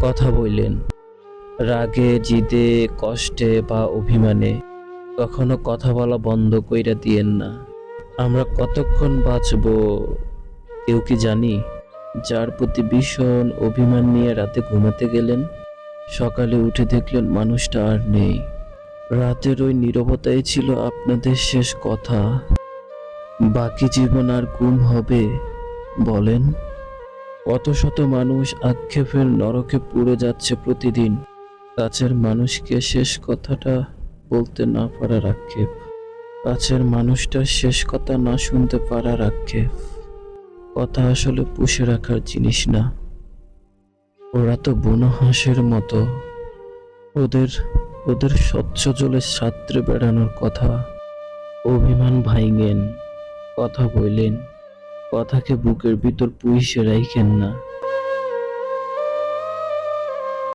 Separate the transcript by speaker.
Speaker 1: কথা বললেন। রাগে, জিদে, কষ্টে বা অভিমানে কখনো কথা বলা বন্ধ কইরা দিয়েন না। আমরা কতক্ষণ বাঁচবো কেউ কি জানি? যার প্রতি ভীষণ অভিমান নিয়ে রাতে ঘুমাতে গেলেন, সকালে উঠে দেখলেন মানুষটা আর নেই। রাতের ওই নীরবতাই ছিল আপনাদের শেষ কথা। বাকি জীবন আর গুম হবে বলেন? কত শত মানুষ আক্ষেপের নরকে পুড়ে যাচ্ছে প্রতিদিন। কাছের মানুষকে শেষ কথাটা বলতে না পারার আক্ষেপ, কাছের মানুষটার শেষ কথা না শুনতে পারার আক্ষেপ। কথা আসলে পুষে রাখার জিনিস না। ওরা তো বুনো হাঁসের মতো। ওদের ওদের স্বচ্ছ জলে সাঁতরে বেড়ানোর কথা। অভিমান ভাঙেন, কথা বললেন, কথাকে বুকের ভিতর পুইসে রাইখেন না।